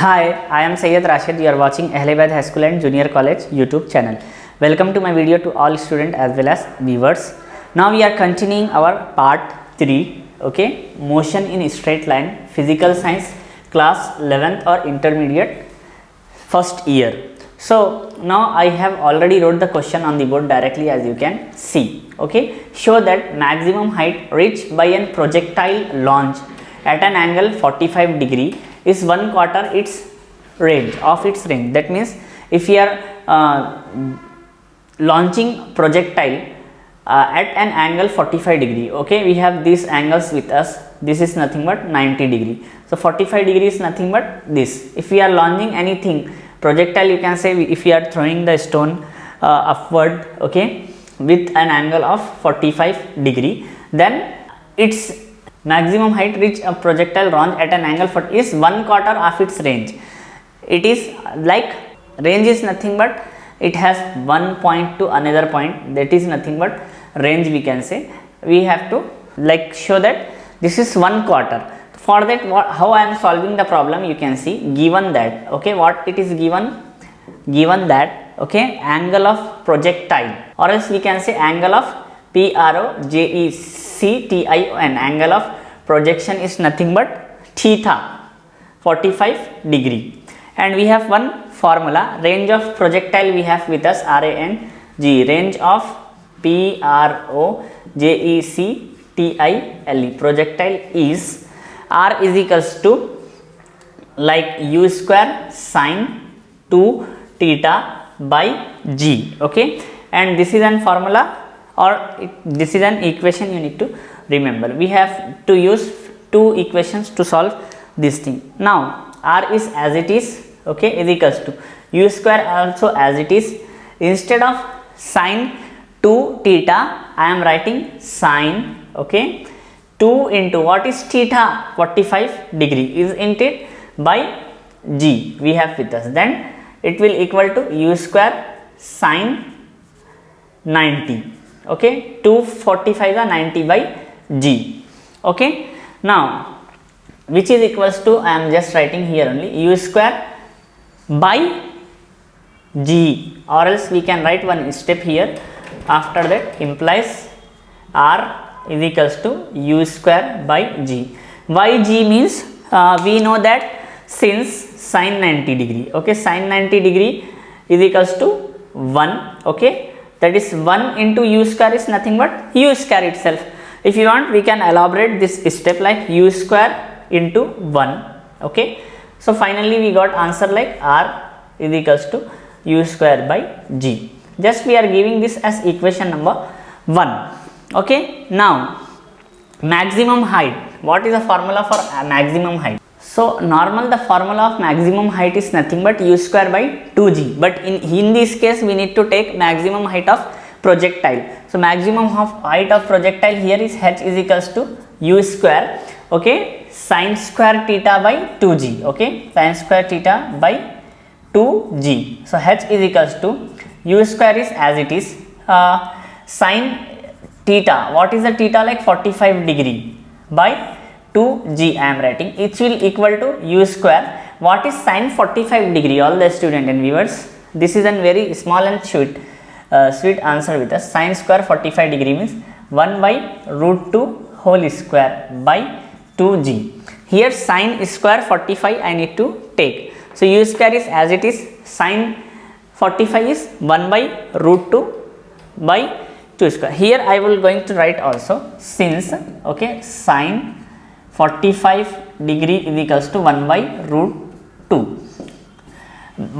Hi, I am Sayyid Rashid. You are watching Ahliabad High School and Junior College YouTube channel. Welcome to my video to all students as well as viewers. Now we are continuing our part 3, okay, motion in straight line, physical science, class 11th or intermediate first year. So now I have already wrote the question on the board directly, as you can see. Okay, show that maximum height reached by a projectile launch at an angle 45 degree is 1/4 its range of its range. That means if we are launching projectile at an angle 45 degree, okay, we have these angles with us. This is nothing but 90 degree. So 45 degree is nothing but this. If we are launching anything projectile, you can say if we are throwing the stone upward, okay, with an angle of 45 degree, then its maximum height reach a projectile launch at an angle is 1/4 of its range. It is like range is nothing but it has one point to another point, that is nothing but range, we can say. We have to like show that this is 1/4. For that, how I am solving the problem, you can see, given that, okay, what it is given that, okay, angle of projectile, or else we can say angle of PROJECTION, angle of projection is nothing but theta 45 degree. And we have one formula, range of projectile we have with us, RANG, range of PROJECTILE projectile is R is equals to like U square sine 2 theta by G, okay, and this is an formula, or this is an equation you need to remember. We have to use two equations to solve this thing. Now R is as it is, okay, is equals to U square also as it is. Instead of sine 2 theta, I am writing sine, okay, 2 into what is theta 45 degree is into it by G we have with us, then it will equal to U square sine 90, okay, 245 is 90 by G, okay. Now which is equals to, I am just writing here only, U square by G, or else we can write one step here after that, implies R is equals to U square by G. Why G means we know that since sine 90 degree, okay, sine 90 degree is equals to 1, okay, that is 1 into U square is nothing but U square itself. If you want, we can elaborate this step like U square into 1, okay. So finally we got answer like R is equals to U square by G. Just we are giving this as equation number 1, okay. Now maximum height, what is the formula for maximum height? So normal, the formula of maximum height is nothing but U square by 2G, but in this case we need to take maximum height of projectile. So maximum of height of projectile here is H is equals to U square, okay, sine square theta by 2G, okay, sine square theta by 2G. So H is equals to U square is as it is, sine theta, what is the theta, like 45 degree by 2G I am writing, it will equal to U square. What is sine 45 degree, all the student and viewers? This is a very small and sweet answer with us. Sine square 45 degree means 1 by root 2 whole square by 2G. Here sine square 45 I need to take. So U square is as it is, sine 45 is 1 by root 2 by 2 square. Here I will going to write also, since, okay, sine 45 degree is equals to 1 by root 2.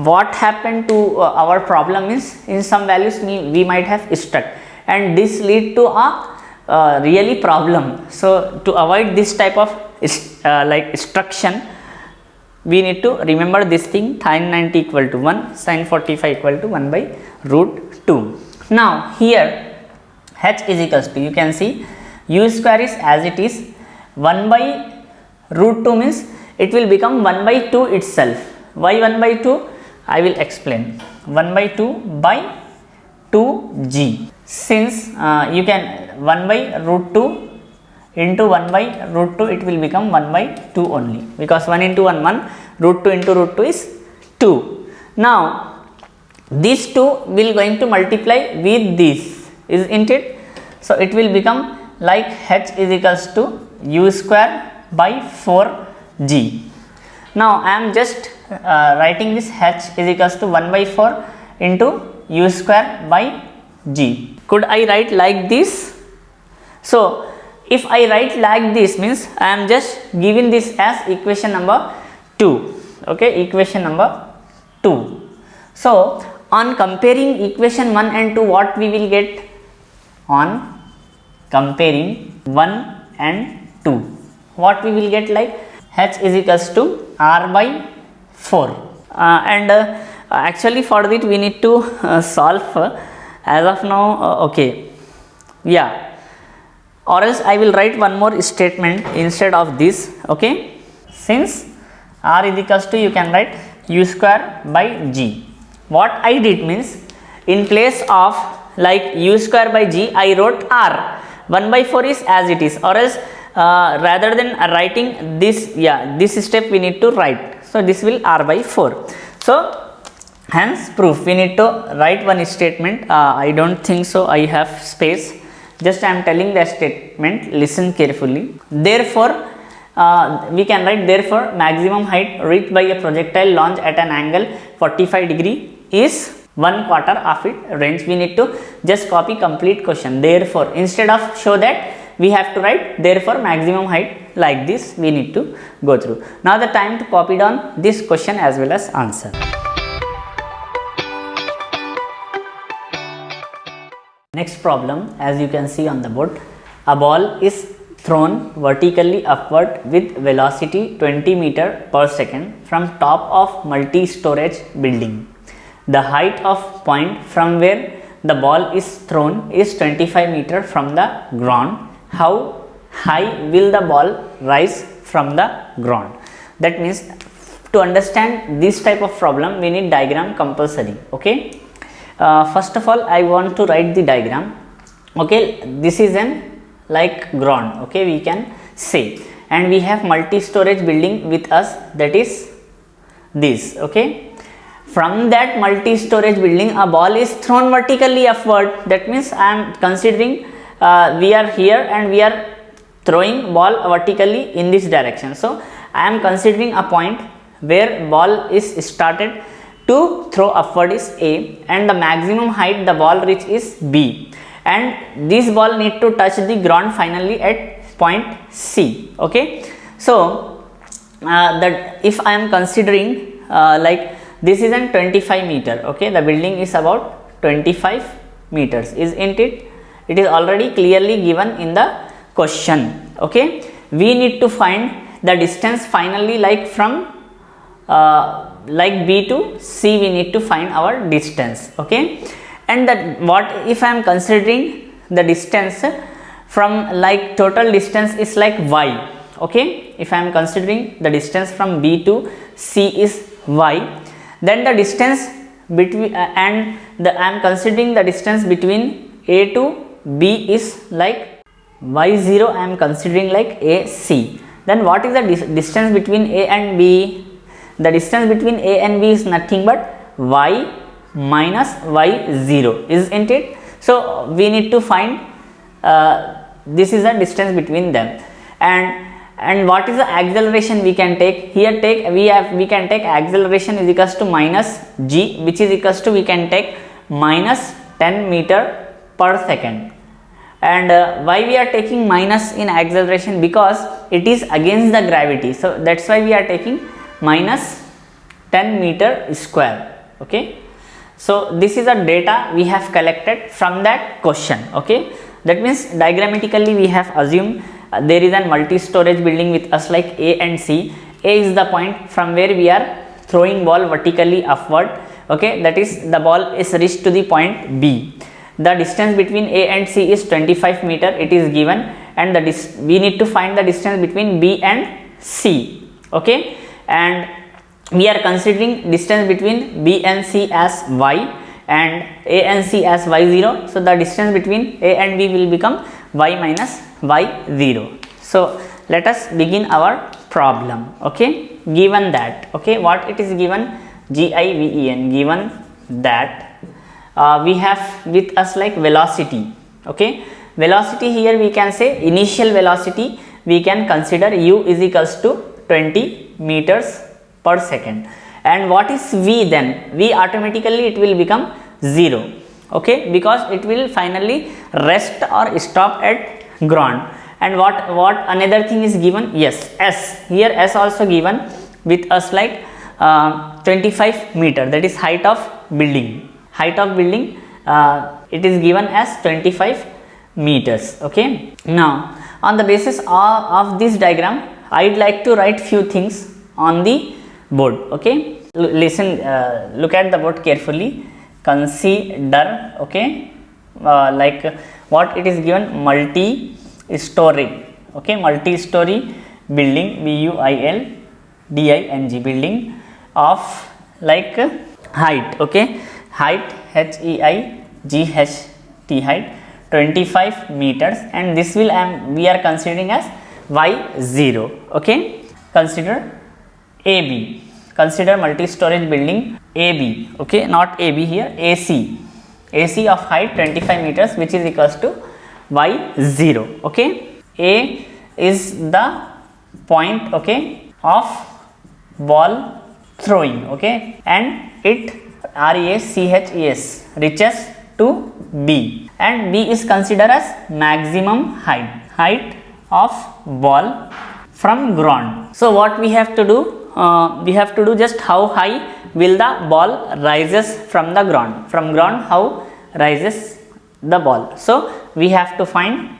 What happened to our problem is, in some values we might have stuck, and this lead to a really problem. So to avoid this type of like instruction, we need to remember this thing, sine 90 equal to 1, sine 45 equal to 1 by root 2. Now here H is equals to, you can see, U square is as it is, 1 by root 2 means it will become 1 by 2 itself. Why 1 by 2? I will explain. 1 by 2 by 2G. Since you can 1 by root 2 into 1 by root 2, it will become 1 by 2 only, because 1 into 1 1, root 2 into root 2 is 2. Now these two will going to multiply with this, isn't it? So it will become like h is equals to u square by 4g. Now I am just writing this h is equals to 1 by 4 into u square by g. Could I write like this? So if I write like this means I am just giving this as equation number 2. Okay, equation number 2. So on comparing equation 1 and 2, what we will get? On comparing 1 and 2, what we will get? Like h is equals to r by 4. Actually for that we need to solve as of now. Okay, yeah, or else I will write one more statement instead of this. Okay, since r is equals to, you can write u square by g. What I did means, in place of like u square by g, I wrote r. 1 by 4 is as it is, or else rather than writing this, yeah, this step we need to write. So this will r by 4. So hence proof, we need to write one statement. I don't think so I have space, just I am telling the statement, listen carefully. Therefore we can write, therefore maximum height reached by a projectile launched at an angle 45 degree is 1/4 of its range. We need to just copy complete question. Therefore, instead of show that, we have to write therefore maximum height, like this we need to go through. Now the time to copy down this question as well as answer. Next problem, as you can see on the board, a ball is thrown vertically upward with velocity 20 meter per second from top of multi-storage building. The height of point from where the ball is thrown is 25 meter from the ground. How high will the ball rise from the ground? That means to understand this type of problem, we need diagram compulsory. Okay, first of all I want to write the diagram. Okay, this is an like ground, okay, we can say, and we have multi-storage building with us, that is this. Okay, from that multi-storage building a ball is thrown vertically upward. That means I am considering we are here and we are throwing ball vertically in this direction. So I am considering a point where ball is started to throw upward is A, and the maximum height the ball reach is B, and this ball need to touch the ground finally at point C. Okay, so that if I am considering like this is an 25 meter. Okay, the building is about 25 meters, isn't it? It is already clearly given in the question. Okay, we need to find the distance finally, like from like B to C, we need to find our distance. Okay, and that what if I am considering the distance from like total distance is like y. Okay, if I am considering the distance from B to C is y, then the distance between I am considering the distance between A to B is like y0. I am considering like AC. Then what is the distance between A and B? The distance between A and B is nothing but y minus y0, isn't it? So we need to find this is the distance between them. And what is the acceleration we can take? Here we can take acceleration is equals to minus g, which is equals to, we can take minus 10 meter per second. And why we are taking minus in acceleration? Because it is against the gravity. So that's why we are taking minus 10 meter square. Okay, so this is the data we have collected from that question. Okay, that means diagrammatically we have assumed there is a multi-storage building with us like A and C. A is the point from where we are throwing ball vertically upward. Okay, that is the ball is reached to the point B. The distance between A and C is 25 meter, it is given, and we need to find the distance between B and C. Okay, and we are considering distance between B and C as y and A and C as y0. So the distance between A and B will become y minus y0. So let us begin our problem. Okay, given that, okay, what it is given, given, given that we have with us like velocity. Okay, velocity here we can say initial velocity we can consider u is equals to 20 meters per second. And what is v then? V automatically it will become 0. Okay, because it will finally rest or stop at ground. And what another thing is given? Yes, s, here s also given with us like 25 meter, that is height of building. Height of building it is given as 25 meters. Okay, now on the basis of this diagram I'd like to write few things on the board. Okay, listen, look at the board carefully, consider. Okay, like what it is given, multi-story. Okay, multi-story building, building building of like height. Okay, height, height, height 25 meters, and this will we are considering as y0. Okay, consider AB, consider multi-storage building AB. Okay, not AB here, AC of height 25 meters, which is equals to y0. Okay, A is the point, okay, of ball throwing. Okay, and it RES reaches to B, and B is considered as maximum height of ball from ground. So what we have to do, we have to do just how high will the ball rises from the ground, from ground how rises the ball. So we have to find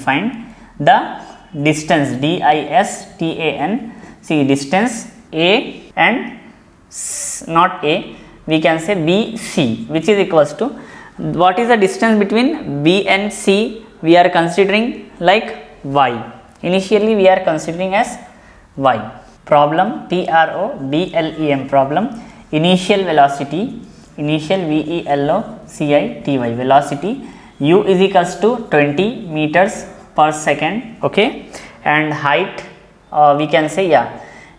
find the distance, DISTAN, see distance A and not A, we can say BC, which is equals to, what is the distance between B and C? We are considering like y. Initially we are considering as y. Problem, PROBLEM problem, initial velocity, initial velocity, velocity u is equals to 20 meters per second. Okay, and height we can say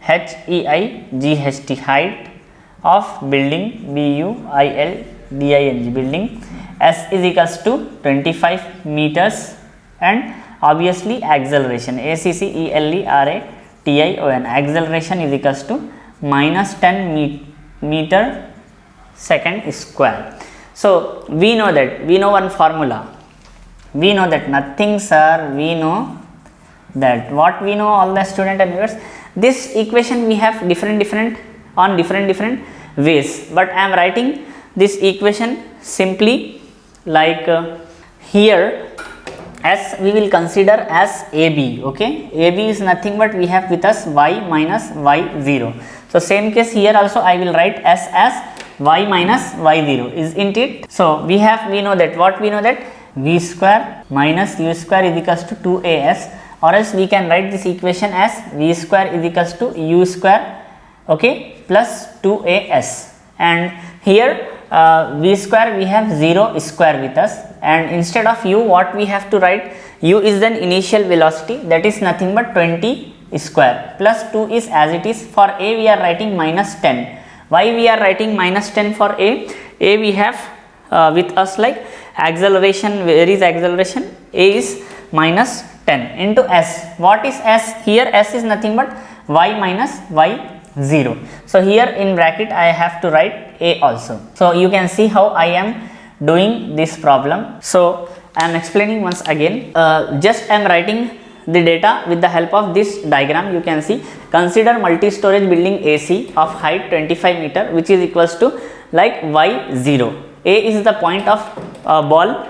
HEIGHT, height of building, building, s is equals to 25 meters, and obviously acceleration, ACCELERATION, acceleration is equals to minus 10 meter second square. So we know that, we know one formula, we know that nothing sir, we know that, what we know, all the student and viewers, this equation we have different ways, but I am writing this equation simply like here as we will consider as AB. Okay, AB is nothing but we have with us y minus y0. So same case here also I will write s as y minus y0, isn't it? So we know that, what we know that, v square minus u square is equals to 2as, or else we can write this equation as v square is equals to u square, okay, plus 2as, and here v square we have 0 square with us, and instead of u what we have to write, u is the initial velocity, that is nothing but 20 square, plus 2 is as it is. For A we are writing minus 10. Why we are writing minus 10 for A? A we have with us like acceleration, where is acceleration? A is minus 10 into s. What is s? Here s is nothing but y minus y0. So here in bracket I have to write A also. So you can see how I am doing this problem. So I am explaining once again, just I am writing the data with the help of this diagram. You can see, consider multi-storage building AC of height 25 meter, which is equals to like y0. A is the point of ball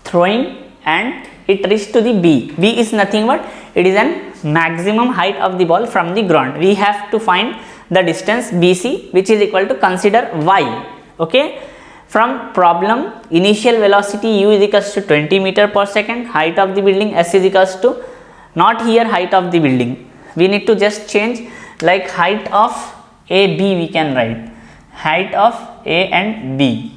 throwing, and it reached to the B. B is nothing but it is an maximum height of the ball from the ground. We have to find the distance BC, which is equal to, consider y. Okay, from problem, initial velocity u is equals to 20 meter per second, height of the building s is equals to, not here height of the building, we need to just change like height of A, B we can write, height of A and B,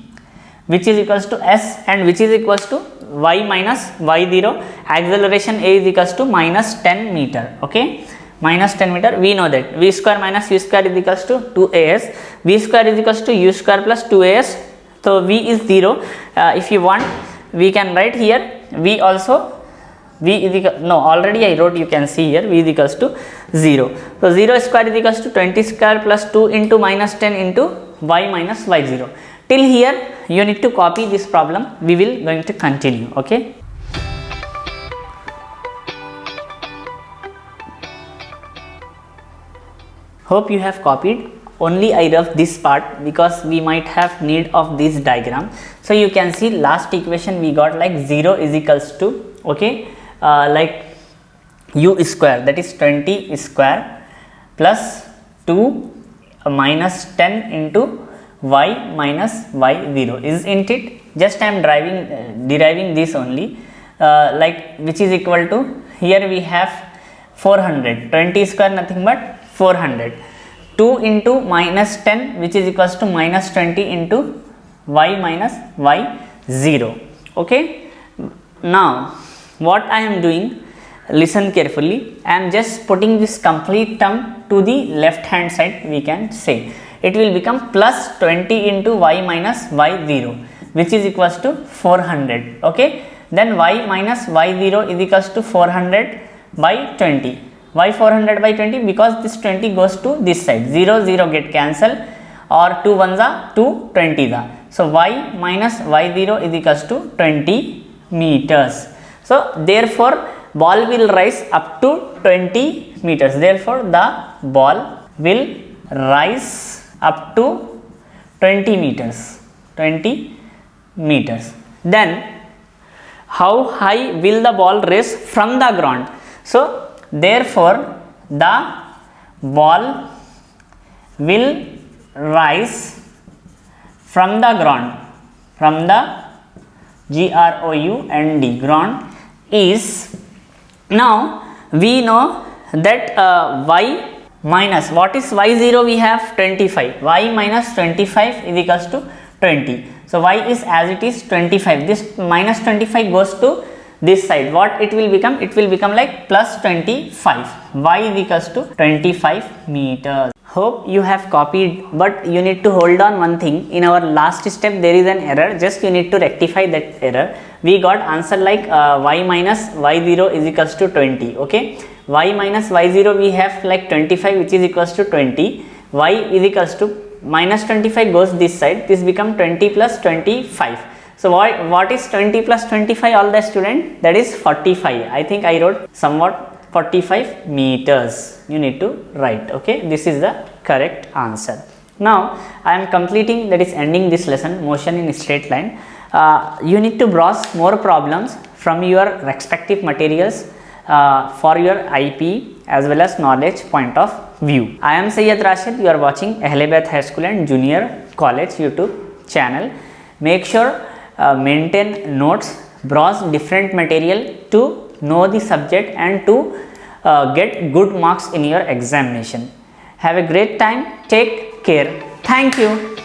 which is equals to s and which is equals to y minus y0. Acceleration a is equals to minus 10 meter. Okay, minus 10 meter. We know that v square minus u square is equals to 2as. V square is equals to u square plus 2as. So v is 0. If you want, we can write here v also. V is equal, no, already I wrote, you can see here v is equals to 0. So 0 square is equals to 20 square plus 2 into minus 10 into y minus y0. Till here you need to copy this problem. We will going to continue. Okay, hope you have copied. Only I rough this part because we might have need of this diagram. So you can see last equation we got like 0 is equals to, okay, like u square, that is 20 square plus 2 minus 10 into y minus y0, isn't it? Just I am deriving this only, like which is equal to, here we have 400, 20 square nothing but 400, 2 into minus 10 which is equals to minus 20 into y minus y0. Okay, now what I am doing, listen carefully, I am just putting this complete term to the left hand side. We can say it will become plus 20 into y minus y0 which is equals to 400. Okay, then y minus y0 is equals to 400 by 20. Why 400 by 20? Because this 20 goes to this side, 0 0 get cancelled, or 2 1s are 2 20 da. So y minus y0 is equals to 20 meters. So therefore ball will rise up to 20 meters. Therefore the ball will rise up to 20 meters. 20 meters. Then how high will the ball raise from the ground? So therefore the ball will rise from the ground, from the ground ground is, now we know that y minus, what is y0? We have 25, y minus 25 is equals to 20. So y is as it is 25, this minus 25 goes to this side. What it will become? It will become like plus 25. Y is equals to 25 meters. Hope you have copied, but you need to hold on one thing. In our last step there is an error, just you need to rectify that error. We got answer like y minus y0 is equals to 20. Okay, y minus y0 we have like 25 which is equals to 20. Y is equals to minus 25 goes this side, this become 20 plus 25. So what is 20 plus 25, all the student? That is 45. I think I wrote somewhat 45 meters. You need to write. Okay, this is the correct answer. Now I am completing, that is ending this lesson, motion in straight line. You need to browse more problems from your respective materials for your IP as well as knowledge point of view. I am Syed Rashid. You are watching Ahlebeth High School and Junior College YouTube channel. Make sure maintain notes, browse different material to know the subject and to get good marks in your examination. Have a great time. Take care. Thank you.